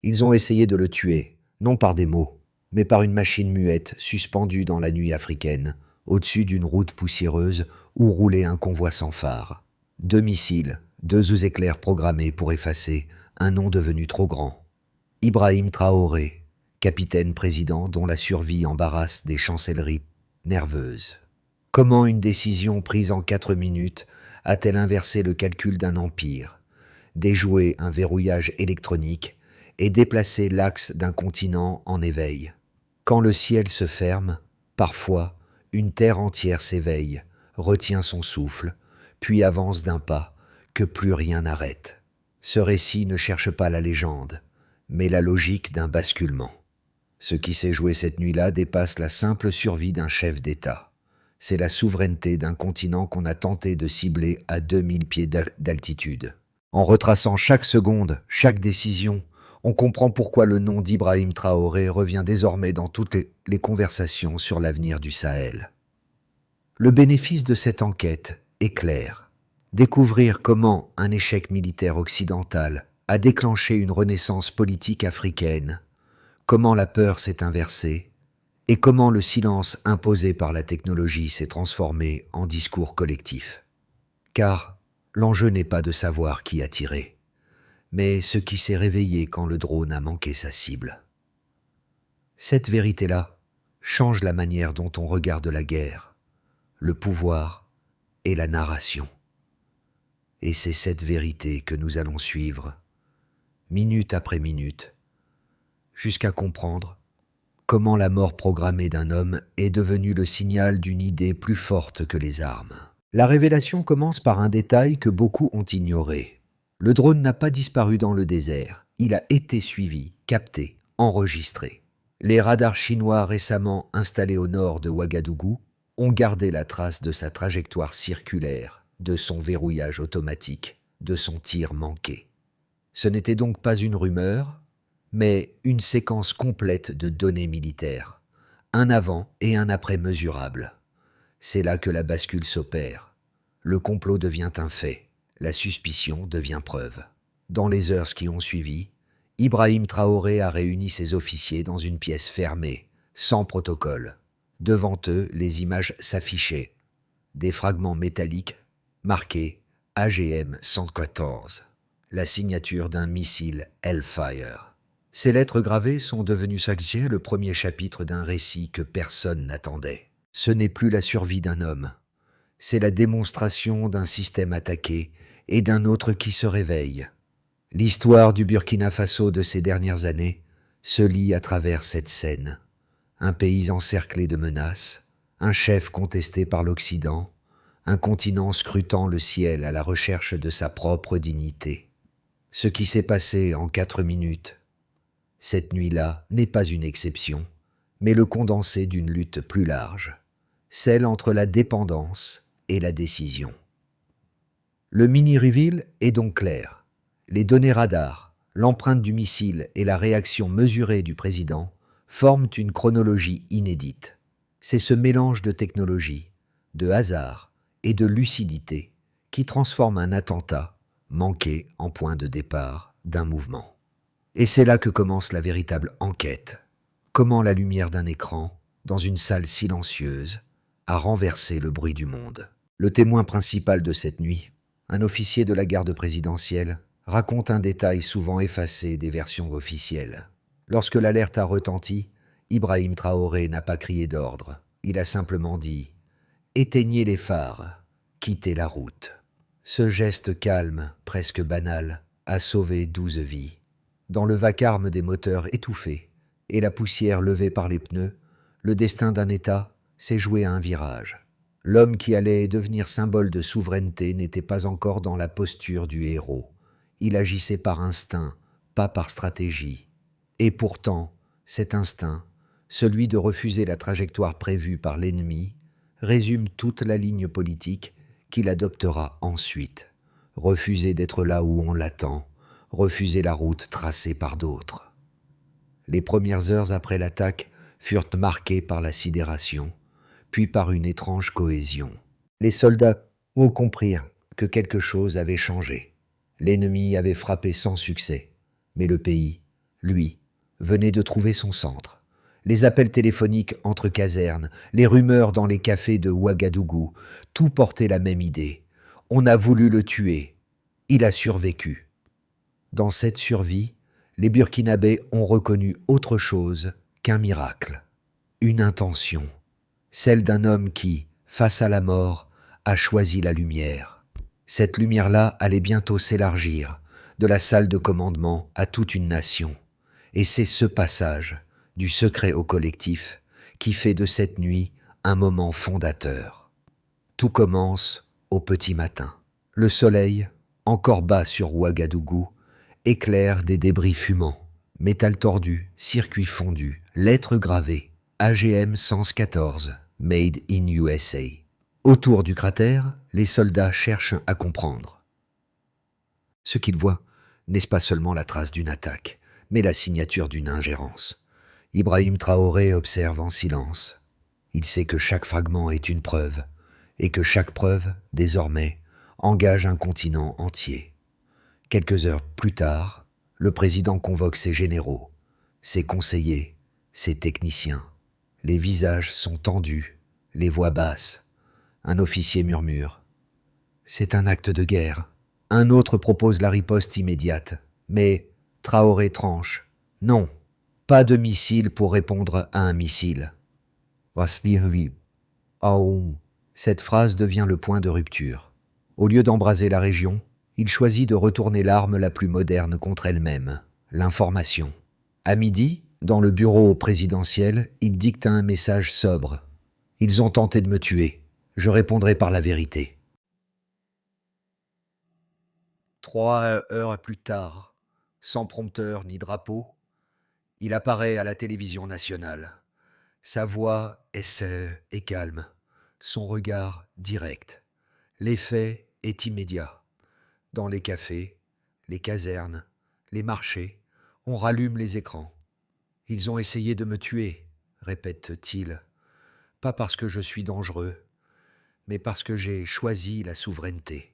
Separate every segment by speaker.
Speaker 1: Ils ont essayé de le tuer, non par des mots, mais par une machine muette suspendue dans la nuit africaine, au-dessus d'une route poussiéreuse où roulait un convoi sans phare. 2 missiles, 2 éclairs programmés pour effacer un nom devenu trop grand. Ibrahim Traoré, capitaine-président dont la survie embarrasse des chancelleries nerveuses. Comment une décision prise en 4 minutes a-t-elle inversé le calcul d'un empire, déjoué un verrouillage électronique et déplacé l'axe d'un continent en éveil? Quand le ciel se ferme, parfois, une terre entière s'éveille, retient son souffle, puis avance d'un pas que plus rien n'arrête. Ce récit ne cherche pas la légende, mais la logique d'un basculement. Ce qui s'est joué cette nuit-là dépasse la simple survie d'un chef d'État. C'est la souveraineté d'un continent qu'on a tenté de cibler à 2000 pieds d'altitude. En retraçant chaque seconde, chaque décision, on comprend pourquoi le nom d'Ibrahim Traoré revient désormais dans toutes les conversations sur l'avenir du Sahel. Le bénéfice de cette enquête est clair. Découvrir comment un échec militaire occidental a déclenché une renaissance politique africaine, comment la peur s'est inversée, et comment le silence imposé par la technologie s'est transformé en discours collectif. Car l'enjeu n'est pas de savoir qui a tiré, mais ce qui s'est réveillé quand le drone a manqué sa cible. Cette vérité-là change la manière dont on regarde la guerre, le pouvoir et la narration. Et c'est cette vérité que nous allons suivre, minute après minute, jusqu'à comprendre comment la mort programmée d'un homme est devenue le signal d'une idée plus forte que les armes. La révélation commence par un détail que beaucoup ont ignoré. Le drone n'a pas disparu dans le désert, il a été suivi, capté, enregistré. Les radars chinois récemment installés au nord de Ouagadougou ont gardé la trace de sa trajectoire circulaire, de son verrouillage automatique, de son tir manqué. Ce n'était donc pas une rumeur, mais une séquence complète de données militaires, un avant et un après mesurable. C'est là que la bascule s'opère. Le complot devient un fait, la suspicion devient preuve. Dans les heures qui ont suivi, Ibrahim Traoré a réuni ses officiers dans une pièce fermée, sans protocole. Devant eux, les images s'affichaient. Des fragments métalliques marqués AGM 114, la signature d'un missile Hellfire. Ces lettres gravées sont devenues chaque jour le premier chapitre d'un récit que personne n'attendait. Ce n'est plus la survie d'un homme, c'est la démonstration d'un système attaqué et d'un autre qui se réveille. L'histoire du Burkina Faso de ces dernières années se lit à travers cette scène. Un pays encerclé de menaces, un chef contesté par l'Occident, un continent scrutant le ciel à la recherche de sa propre dignité. Ce qui s'est passé en 4 minutes, cette nuit-là, n'est pas une exception, mais le condensé d'une lutte plus large, celle entre la dépendance et la décision. Le mini-reveal est donc clair. Les données radar, l'empreinte du missile et la réaction mesurée du président forment une chronologie inédite. C'est ce mélange de technologie, de hasard et de lucidité qui transforme un attentat manqué en point de départ d'un mouvement. Et c'est là que commence la véritable enquête. Comment la lumière d'un écran, dans une salle silencieuse, a renversé le bruit du monde. Le témoin principal de cette nuit, un officier de la garde présidentielle, raconte un détail souvent effacé des versions officielles. Lorsque l'alerte a retenti, Ibrahim Traoré n'a pas crié d'ordre. Il a simplement dit « Éteignez les phares, quittez la route ». Ce geste calme, presque banal, a sauvé 12 vies. Dans le vacarme des moteurs étouffés et la poussière levée par les pneus, le destin d'un État s'est joué à un virage. L'homme qui allait devenir symbole de souveraineté n'était pas encore dans la posture du héros. Il agissait par instinct, pas par stratégie. Et pourtant, cet instinct, celui de refuser la trajectoire prévue par l'ennemi, résume toute la ligne politique qu'il adoptera ensuite. Refuser d'être là où on l'attend, refuser la route tracée par d'autres. Les premières heures après l'attaque furent marquées par la sidération, puis par une étrange cohésion. Les soldats ont compris que quelque chose avait changé. L'ennemi avait frappé sans succès, mais le pays Lui venait de trouver son centre. Les appels téléphoniques entre casernes, les rumeurs dans les cafés de Ouagadougou, tout portait la même idée. On a voulu le tuer. Il a survécu. Dans cette survie, les Burkinabés ont reconnu autre chose qu'un miracle. Une intention, celle d'un homme qui, face à la mort, a choisi la lumière. Cette lumière-là allait bientôt s'élargir, de la salle de commandement à toute une nation. Et c'est ce passage, du secret au collectif, qui fait de cette nuit un moment fondateur. Tout commence au petit matin. Le soleil, encore bas sur Ouagadougou, éclaire des débris fumants, métal tordu, circuits fondus, lettres gravées, AGM 114, Made in USA. Autour du cratère, les soldats cherchent à comprendre. Ce qu'ils voient, n'est-ce pas seulement la trace d'une attaque, mais la signature d'une ingérence. Ibrahim Traoré observe en silence. Il sait que chaque fragment est une preuve, et que chaque preuve, désormais, engage un continent entier. Quelques heures plus tard, le président convoque ses généraux, ses conseillers, ses techniciens. Les visages sont tendus, les voix basses. Un officier murmure « C'est un acte de guerre ». Un autre propose la riposte immédiate, mais Traoré tranche « Non, pas de missile pour répondre à un missile ». Cette phrase devient le point de rupture. Au lieu d'embraser la région, il choisit de retourner l'arme la plus moderne contre elle-même, l'information. À midi, dans le bureau présidentiel, il dicte un message sobre. « Ils ont tenté de me tuer. Je répondrai par la vérité. » 3 heures plus tard, sans prompteur ni drapeau, il apparaît à la télévision nationale. Sa voix est calme, son regard direct. L'effet est immédiat. Dans les cafés, les casernes, les marchés, on rallume les écrans. « Ils ont essayé de me tuer », répète-t-il, « pas parce que je suis dangereux, mais parce que j'ai choisi la souveraineté. »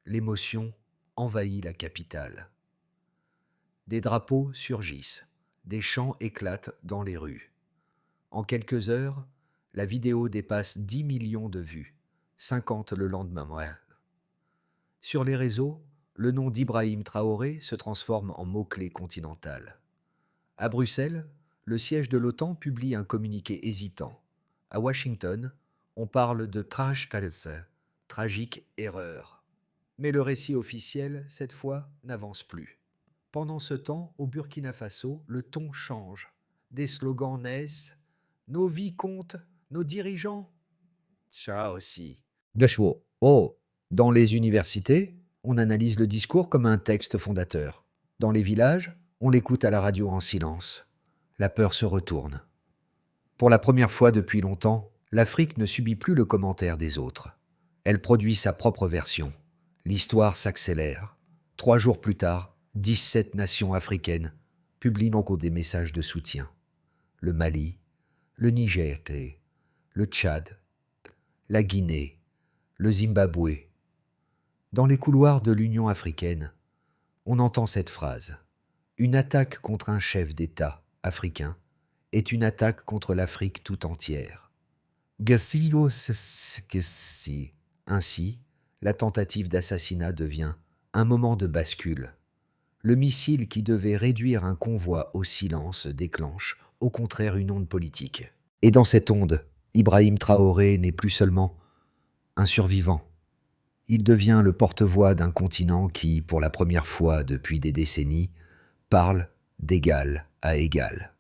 Speaker 1: L'émotion envahit la capitale. Des drapeaux surgissent, des chants éclatent dans les rues. En quelques heures, la vidéo dépasse 10 millions de vues, 50 le lendemain. Sur les réseaux, le nom d'Ibrahim Traoré se transforme en mot-clé continental. À Bruxelles, le siège de l'OTAN publie un communiqué hésitant. À Washington, on parle de tragique erreur. Mais le récit officiel, cette fois, n'avance plus. Pendant ce temps, au Burkina Faso, le ton change. Des slogans naissent. Nos vies comptent, nos dirigeants. Ça aussi. Dans les universités, on analyse le discours comme un texte fondateur. Dans les villages, on l'écoute à la radio en silence. La peur se retourne. Pour la première fois depuis longtemps, l'Afrique ne subit plus le commentaire des autres. Elle produit sa propre version. L'histoire s'accélère. 3 jours plus tard, 17 nations africaines publient donc des messages de soutien. Le Mali, le Niger, le Tchad, la Guinée, le Zimbabwe. Dans les couloirs de l'Union africaine, on entend cette phrase. Une attaque contre un chef d'État africain est une attaque contre l'Afrique tout entière. Ainsi, la tentative d'assassinat devient un moment de bascule. Le missile qui devait réduire un convoi au silence déclenche, au contraire, une onde politique. Et dans cette onde, Ibrahim Traoré n'est plus seulement un survivant. Il devient le porte-voix d'un continent qui, pour la première fois depuis des décennies, parle d'égal à égal.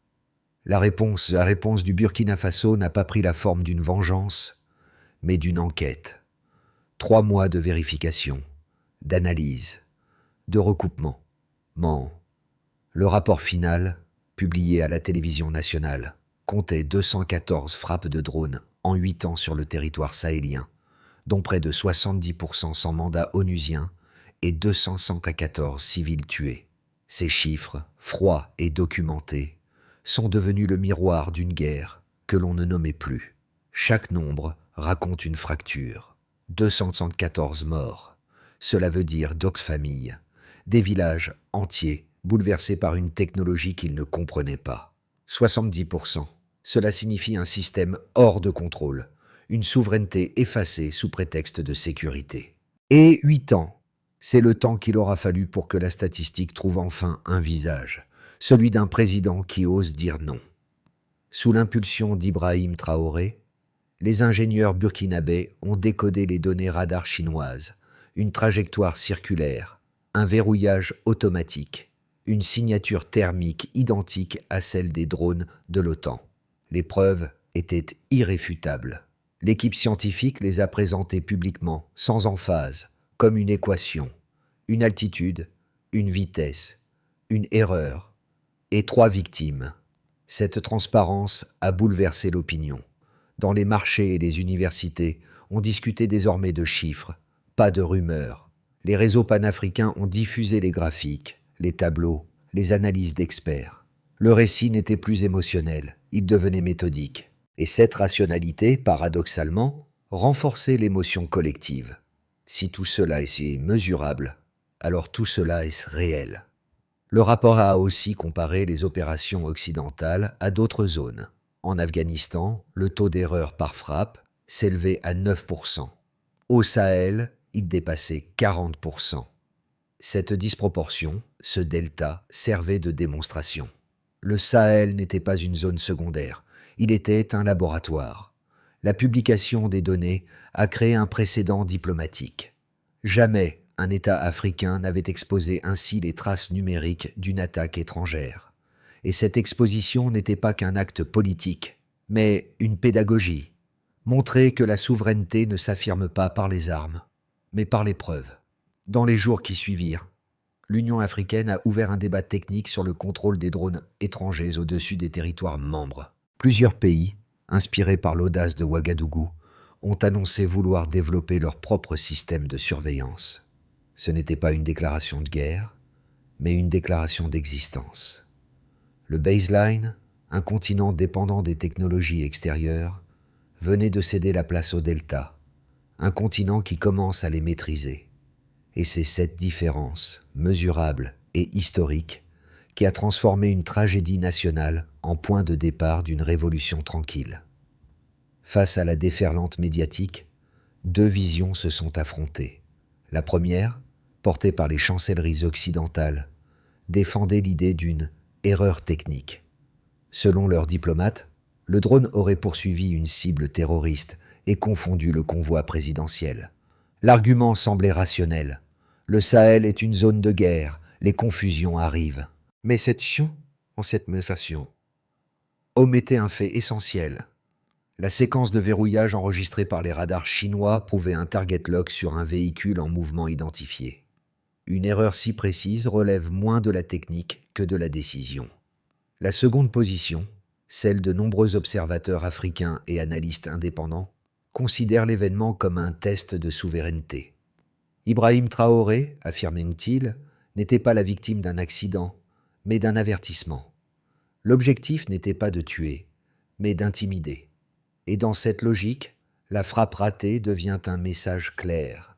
Speaker 1: La réponse du Burkina Faso n'a pas pris la forme d'une vengeance, mais d'une enquête. 3 mois de vérification, d'analyse, de recoupement. Le rapport final, publié à la télévision nationale, comptait 214 frappes de drones en 8 ans sur le territoire sahélien, dont près de 70% sans mandat onusien et 214 civils tués. Ces chiffres, froids et documentés, sont devenus le miroir d'une guerre que l'on ne nommait plus. Chaque nombre raconte une fracture. 274 morts, cela veut dire 12 familles, des villages entiers bouleversés par une technologie qu'ils ne comprenaient pas. 70%. Cela signifie un système hors de contrôle, une souveraineté effacée sous prétexte de sécurité. Et 8 ans, c'est le temps qu'il aura fallu pour que la statistique trouve enfin un visage, celui d'un président qui ose dire non. Sous l'impulsion d'Ibrahim Traoré, les ingénieurs burkinabés ont décodé les données radar chinoises, une trajectoire circulaire, un verrouillage automatique, une signature thermique identique à celle des drones de l'OTAN. Les preuves étaient irréfutables. L'équipe scientifique les a présentées publiquement, sans emphase, comme une équation, une altitude, une vitesse, une erreur et 3 victimes. Cette transparence a bouleversé l'opinion. Dans les marchés et les universités, on discutait désormais de chiffres, pas de rumeurs. Les réseaux panafricains ont diffusé les graphiques, les tableaux, les analyses d'experts. Le récit n'était plus émotionnel, il devenait méthodique. Et cette rationalité, paradoxalement, renforçait l'émotion collective. Si tout cela est mesurable, alors tout cela est réel. Le rapport a aussi comparé les opérations occidentales à d'autres zones. En Afghanistan, le taux d'erreur par frappe s'élevait à 9%. Au Sahel, il dépassait 40%. Cette disproportion, ce delta, servait de démonstration. Le Sahel n'était pas une zone secondaire, il était un laboratoire. La publication des données a créé un précédent diplomatique. Jamais un État africain n'avait exposé ainsi les traces numériques d'une attaque étrangère. Et cette exposition n'était pas qu'un acte politique, mais une pédagogie. Montrer que la souveraineté ne s'affirme pas par les armes, mais par les preuves. Dans les jours qui suivirent, l'Union africaine a ouvert un débat technique sur le contrôle des drones étrangers au-dessus des territoires membres. Plusieurs pays, inspirés par l'audace de Ouagadougou, ont annoncé vouloir développer leur propre système de surveillance. Ce n'était pas une déclaration de guerre, mais une déclaration d'existence. Le baseline, un continent dépendant des technologies extérieures, venait de céder la place au delta, un continent qui commence à les maîtriser. Et c'est cette différence, mesurable et historique, qui a transformé une tragédie nationale en point de départ d'une révolution tranquille. Face à la déferlante médiatique, 2 visions se sont affrontées. La première, portée par les chancelleries occidentales, défendait l'idée d'une erreur technique. Selon leurs diplomates, le drone aurait poursuivi une cible terroriste et confondu le convoi présidentiel. L'argument semblait rationnel. Le Sahel est une zone de guerre, les confusions arrivent. Mais cette façon, omettait un fait essentiel. La séquence de verrouillage enregistrée par les radars chinois prouvait un target lock sur un véhicule en mouvement identifié. Une erreur si précise relève moins de la technique que de la décision. La seconde position, celle de nombreux observateurs africains et analystes indépendants, considère l'événement comme un test de souveraineté. Ibrahim Traoré, affirme-t-il, n'était pas la victime d'un accident, mais d'un avertissement. L'objectif n'était pas de tuer, mais d'intimider. Et dans cette logique, la frappe ratée devient un message clair.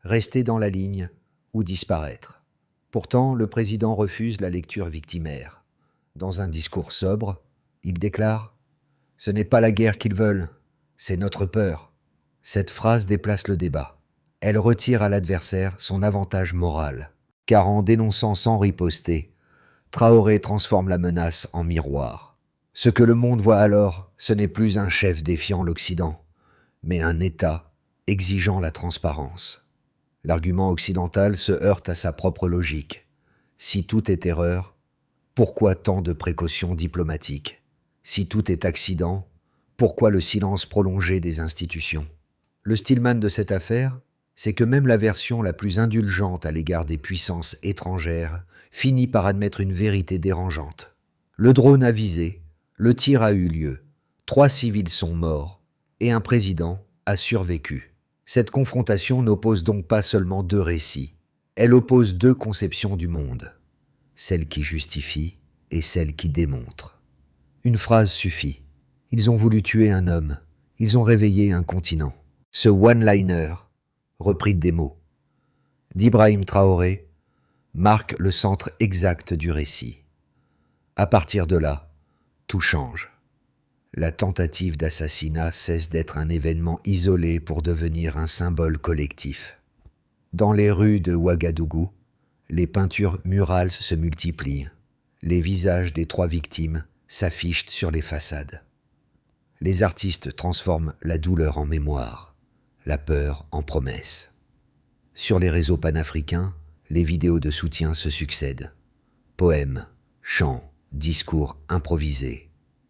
Speaker 1: Rester dans la ligne ou disparaître. Pourtant, le président refuse la lecture victimaire. Dans un discours sobre, il déclare « Ce n'est pas la guerre qu'ils veulent, c'est notre peur ». Cette phrase déplace le débat. Elle retire à l'adversaire son avantage moral, car en dénonçant sans riposter, Traoré transforme la menace en miroir. Ce que le monde voit alors, ce n'est plus un chef défiant l'Occident, mais un État exigeant la transparence. L'argument occidental se heurte à sa propre logique. Si tout est erreur, pourquoi tant de précautions diplomatiques? Si tout est accident, pourquoi le silence prolongé des institutions? Le stillman de cette affaire, c'est que même la version la plus indulgente à l'égard des puissances étrangères finit par admettre une vérité dérangeante. Le drone a visé, le tir a eu lieu, 3 civils sont morts et un président a survécu. Cette confrontation n'oppose donc pas seulement 2 récits, elle oppose 2 conceptions du monde, celle qui justifie et celle qui démontre. Une phrase suffit. Ils ont voulu tuer un homme, ils ont réveillé un continent. Ce one-liner, repris des mots d'Ibrahim Traoré, marque le centre exact du récit. À partir de là, tout change. La tentative d'assassinat cesse d'être un événement isolé pour devenir un symbole collectif. Dans les rues de Ouagadougou, les peintures murales se multiplient. Les visages des 3 victimes s'affichent sur les façades. Les artistes transforment la douleur en mémoire, la peur en promesse. Sur les réseaux panafricains, les vidéos de soutien se succèdent. Poèmes, chants, discours improvisés.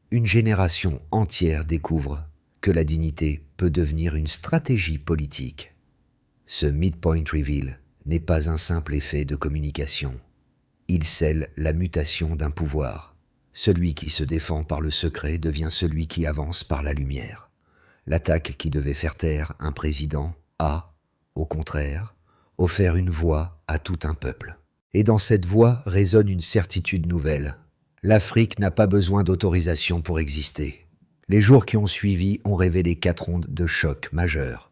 Speaker 1: Une génération entière découvre que la dignité peut devenir une stratégie politique. Ce midpoint reveal n'est pas un simple effet de communication. Il scelle la mutation d'un pouvoir. Celui qui se défend par le secret devient celui qui avance par la lumière. L'attaque qui devait faire taire un président a, au contraire, offert une voix à tout un peuple. Et dans cette voix résonne une certitude nouvelle. L'Afrique n'a pas besoin d'autorisation pour exister. Les jours qui ont suivi ont révélé 4 ondes de choc majeurs.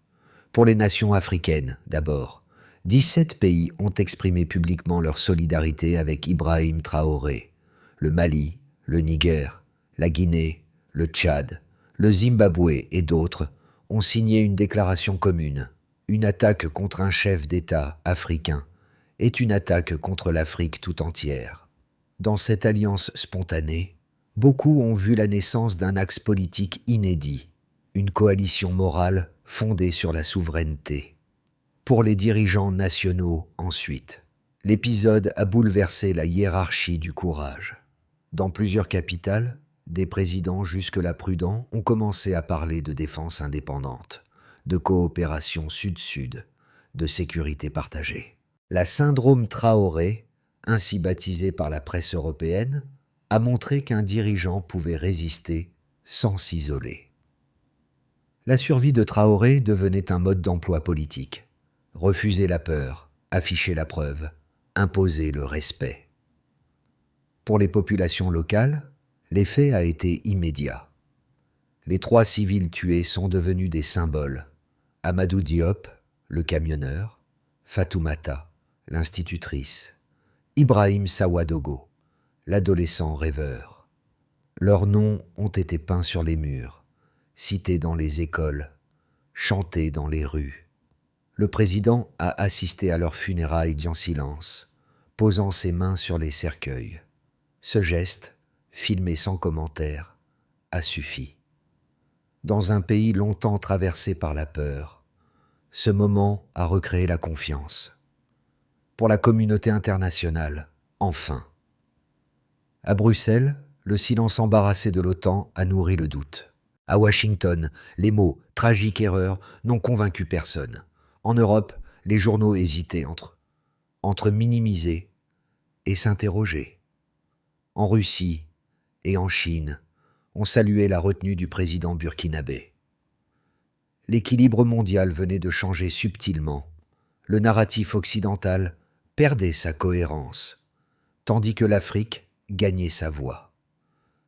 Speaker 1: Pour les nations africaines, d'abord, 17 pays ont exprimé publiquement leur solidarité avec Ibrahim Traoré. Le Mali, le Niger, la Guinée, le Tchad, le Zimbabwe et d'autres ont signé une déclaration commune. Une attaque contre un chef d'État africain est une attaque contre l'Afrique tout entière. Dans cette alliance spontanée, beaucoup ont vu la naissance d'un axe politique inédit, une coalition morale fondée sur la souveraineté. Pour les dirigeants nationaux, ensuite, l'épisode a bouleversé la hiérarchie du courage. Dans plusieurs capitales, des présidents jusque-là prudents ont commencé à parler de défense indépendante, de coopération sud-sud, de sécurité partagée. La syndrome Traoré, ainsi baptisée par la presse européenne, a montré qu'un dirigeant pouvait résister sans s'isoler. La survie de Traoré devenait un mode d'emploi politique. Refuser la peur, afficher la preuve, imposer le respect. Pour les populations locales, l'effet a été immédiat. Les 3 civils tués sont devenus des symboles. Amadou Diop, le camionneur, Fatoumata, l'institutrice, Ibrahim Sawadogo, l'adolescent rêveur. Leurs noms ont été peints sur les murs, cités dans les écoles, chantés dans les rues. Le président a assisté à leurs funérailles en silence, posant ses mains sur les cercueils. Ce geste, filmé sans commentaire, a suffi. Dans un pays longtemps traversé par la peur, ce moment a recréé la confiance. Pour la communauté internationale, enfin. À Bruxelles, le silence embarrassé de l'OTAN a nourri le doute. À Washington, les mots « tragique erreur » n'ont convaincu personne. En Europe, les journaux hésitaient entre minimiser et s'interroger. En Russie et en Chine, on saluait la retenue du président burkinabé. L'équilibre mondial venait de changer subtilement. Le narratif occidental perdait sa cohérence, tandis que l'Afrique gagnait sa voix.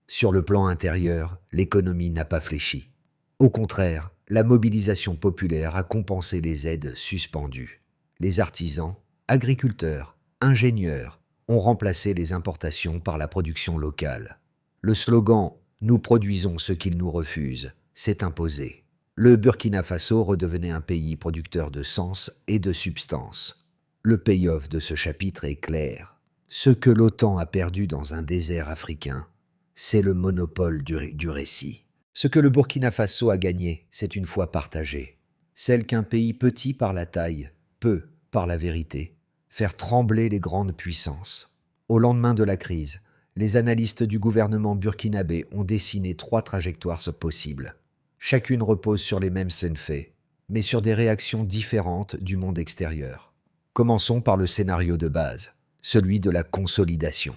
Speaker 1: Sur le plan intérieur, l'économie n'a pas fléchi. Au contraire, la mobilisation populaire a compensé les aides suspendues. Les artisans, agriculteurs, ingénieurs ont remplacé les importations par la production locale. Le slogan « Nous produisons ce qu'ils nous refusent » s'est imposé. Le Burkina Faso redevenait un pays producteur de sens et de substance. Le payoff de ce chapitre est clair. Ce que l'OTAN a perdu dans un désert africain, c'est le monopole du récit. Ce que le Burkina Faso a gagné, c'est une foi partagée. Celle qu'un pays petit par la taille peut, par la vérité, faire trembler les grandes puissances. Au lendemain de la crise, les analystes du gouvernement burkinabé ont dessiné 3 trajectoires possibles. Chacune repose sur les mêmes scènes faits, mais sur des réactions différentes du monde extérieur. Commençons par le scénario de base, celui de la consolidation.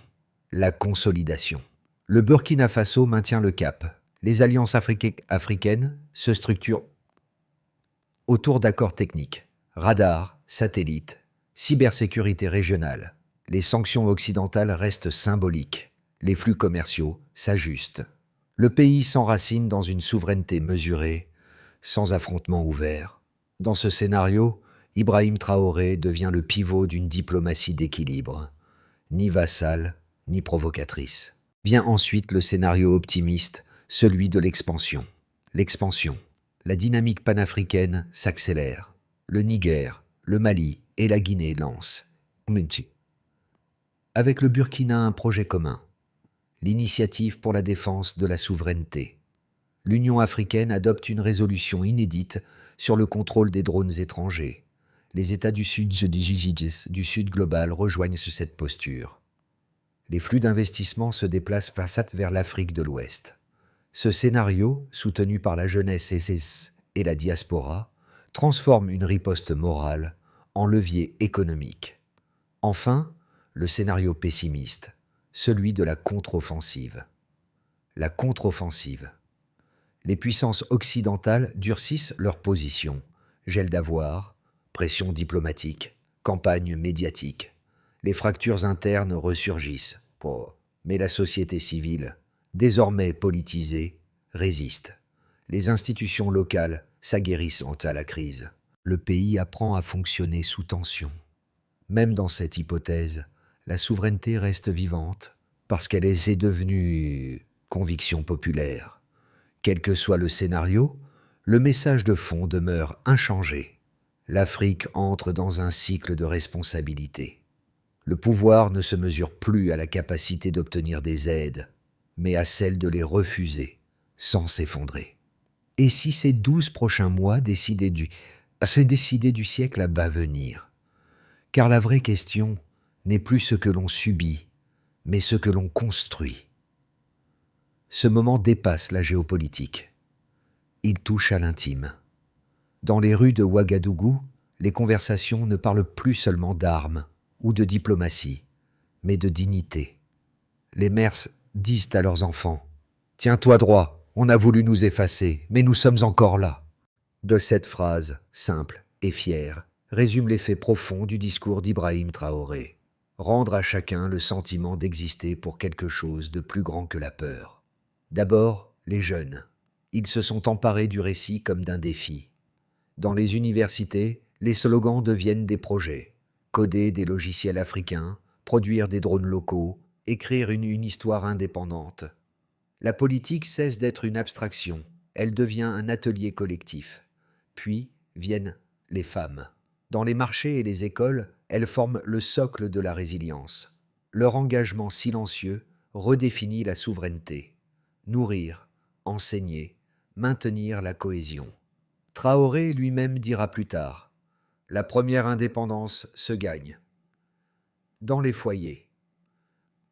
Speaker 1: La consolidation. Le Burkina Faso maintient le cap. Les alliances africaines se structurent autour d'accords techniques, radars, satellites, cybersécurité régionale. Les sanctions occidentales restent symboliques. Les flux commerciaux s'ajustent. Le pays s'enracine dans une souveraineté mesurée, sans affrontement ouvert. Dans ce scénario, Ibrahim Traoré devient le pivot d'une diplomatie d'équilibre, ni vassale, ni provocatrice. Vient ensuite le scénario optimiste, celui de l'expansion. L'expansion. La dynamique panafricaine s'accélère. Le Niger, le Mali et la Guinée lancent. Avec le Burkina un projet commun. L'initiative pour la défense de la souveraineté. L'Union africaine adopte une résolution inédite sur le contrôle des drones étrangers. Les États du Sud global rejoignent cette posture. Les flux d'investissement se déplacent vers l'Afrique de l'Ouest. Ce scénario, soutenu par la jeunesse et la diaspora, transforme une riposte morale en levier économique. Enfin, le scénario pessimiste, celui de la contre-offensive. La contre-offensive. Les puissances occidentales durcissent leur position, gel d'avoirs, pression diplomatique, campagne médiatique. Les fractures internes ressurgissent, mais la société civile, désormais politisée, résiste. Les institutions locales s'aguerrissent à la crise. Le pays apprend à fonctionner sous tension. Même dans cette hypothèse, la souveraineté reste vivante parce qu'elle est devenue conviction populaire. Quel que soit le scénario, le message de fond demeure inchangé. L'Afrique entre dans un cycle de responsabilité. Le pouvoir ne se mesure plus à la capacité d'obtenir des aides, mais à celle de les refuser sans s'effondrer. Et si ces 12 prochains mois décidaient du siècle à bas venir? Car la vraie question n'est plus ce que l'on subit, mais ce que l'on construit. Ce moment dépasse la géopolitique. Il touche à l'intime. Dans les rues de Ouagadougou, les conversations ne parlent plus seulement d'armes ou de diplomatie, mais de dignité. Les mères disent à leurs enfants « Tiens-toi droit, on a voulu nous effacer, mais nous sommes encore là ». De cette phrase, simple et fière, résume l'effet profond du discours d'Ibrahim Traoré. Rendre à chacun le sentiment d'exister pour quelque chose de plus grand que la peur. D'abord, les jeunes. Ils se sont emparés du récit comme d'un défi. Dans les universités, les slogans deviennent des projets. Coder des logiciels africains, produire des drones locaux, écrire une histoire indépendante. La politique cesse d'être une abstraction, elle devient un atelier collectif. Puis viennent les femmes. Dans les marchés et les écoles, elles forment le socle de la résilience. Leur engagement silencieux redéfinit la souveraineté. Nourrir, enseigner, maintenir la cohésion. Traoré lui-même dira plus tard « La première indépendance se gagne » dans les foyers.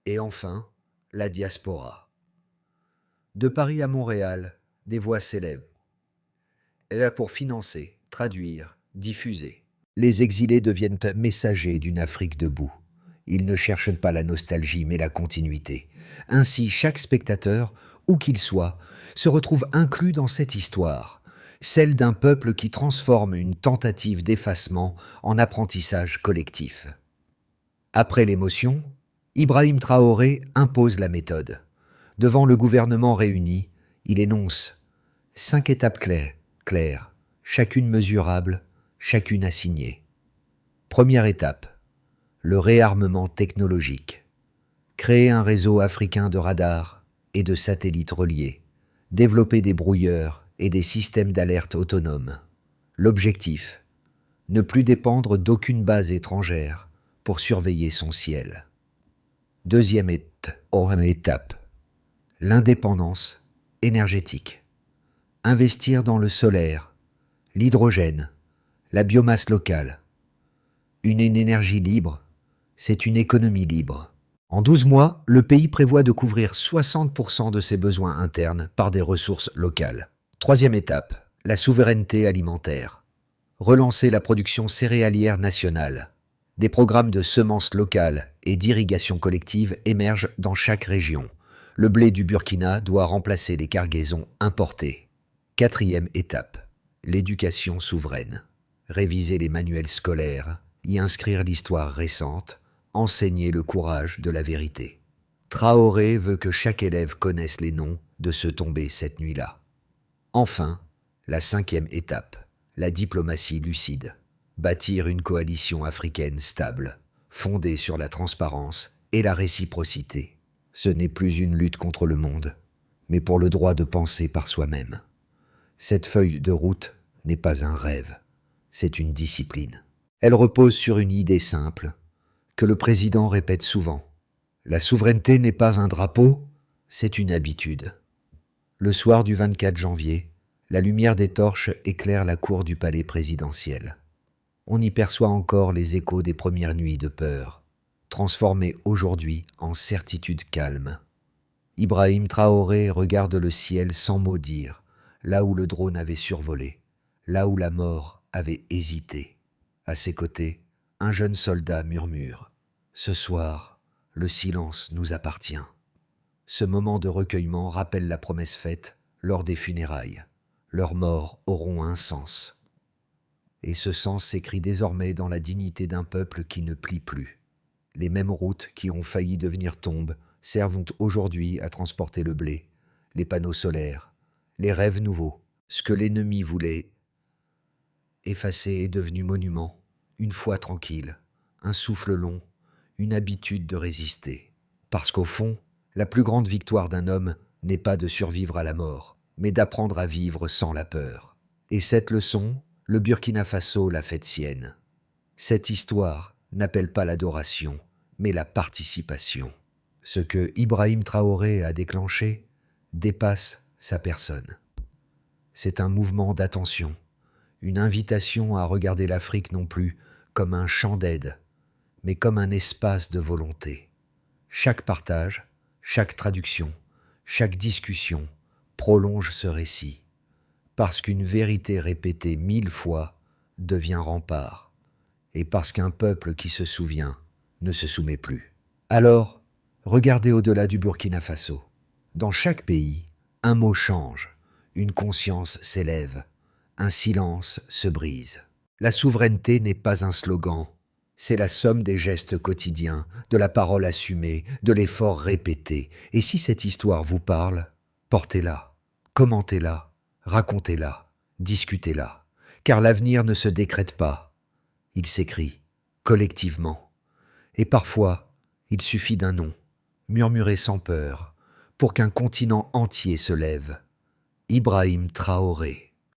Speaker 1: Et enfin, la diaspora. De Paris à Montréal, des voix s'élèvent. Elle est là pour financer, traduire, diffuser. Les exilés deviennent messagers d'une Afrique debout. Ils ne cherchent pas la nostalgie, mais la continuité. Ainsi, chaque spectateur, où qu'il soit, se retrouve inclus dans cette histoire, celle d'un peuple qui transforme une tentative d'effacement en apprentissage collectif. Après l'émotion, Ibrahim Traoré impose la méthode. Devant le gouvernement réuni, il énonce 5 étapes claires, chacune mesurable, chacune assignée. Première étape, le réarmement technologique. Créer un réseau africain de radars et de satellites reliés. Développer des brouilleurs et des systèmes d'alerte autonomes. L'objectif, ne plus dépendre d'aucune base étrangère pour surveiller son ciel. Deuxième étape, l'indépendance énergétique. Investir dans le solaire, l'hydrogène, la biomasse locale. Une énergie libre, c'est une économie libre. En 12 mois, le pays prévoit de couvrir 60% de ses besoins internes par des ressources locales. Troisième étape, la souveraineté alimentaire. Relancer la production céréalière nationale. Des programmes de semences locales et d'irrigation collective émergent dans chaque région. Le blé du Burkina doit remplacer les cargaisons importées. Quatrième étape, l'éducation souveraine. Réviser les manuels scolaires, y inscrire l'histoire récente, enseigner le courage de la vérité. Traoré veut que chaque élève connaisse les noms de ceux tombés cette nuit-là. Enfin, la 5e étape, la diplomatie lucide. bâtir une coalition africaine stable, fondée sur la transparence et la réciprocité. Ce n'est plus une lutte contre le monde, mais pour le droit de penser par soi-même. Cette feuille de route n'est pas un rêve, c'est une discipline. Elle repose sur une idée simple, que le président répète souvent. La souveraineté n'est pas un drapeau, c'est une habitude. Le soir du 24 janvier, la lumière des torches éclaire la cour du palais présidentiel. On y perçoit encore les échos des premières nuits de peur, transformées aujourd'hui en certitude calme. Ibrahim Traoré regarde le ciel sans mot dire, là où le drone avait survolé, là où la mort avait hésité. À ses côtés, un jeune soldat murmure « Ce soir, le silence nous appartient ». Ce moment de recueillement rappelle la promesse faite lors des funérailles. Leurs morts auront un sens. Et ce sens s'écrit désormais dans la dignité d'un peuple qui ne plie plus. Les mêmes routes qui ont failli devenir tombes servent aujourd'hui à transporter le blé, les panneaux solaires, les rêves nouveaux. Ce que l'ennemi voulait effacer est devenu monument, une foi tranquille, un souffle long, une habitude de résister. Parce qu'au fond, la plus grande victoire d'un homme n'est pas de survivre à la mort, mais d'apprendre à vivre sans la peur. Et cette leçon, le Burkina Faso l'a faite sienne. Cette histoire n'appelle pas l'adoration, mais la participation. Ce que Ibrahim Traoré a déclenché dépasse sa personne. C'est un mouvement d'attention, une invitation à regarder l'Afrique non plus comme un champ d'aide, mais comme un espace de volonté. Chaque partage, chaque traduction, chaque discussion prolonge ce récit, parce qu'une vérité répétée 1000 fois devient rempart, et parce qu'un peuple qui se souvient ne se soumet plus. Alors, regardez au-delà du Burkina Faso. Dans chaque pays, un mot change, une conscience s'élève, un silence se brise. La souveraineté n'est pas un slogan, c'est la somme des gestes quotidiens, de la parole assumée, de l'effort répété. Et si cette histoire vous parle, portez-la, commentez-la, racontez-la, discutez-la. Car l'avenir ne se décrète pas, il s'écrit, collectivement. Et parfois, il suffit d'un nom, murmuré sans peur, pour qu'un continent entier se lève. Ibrahim Traoré.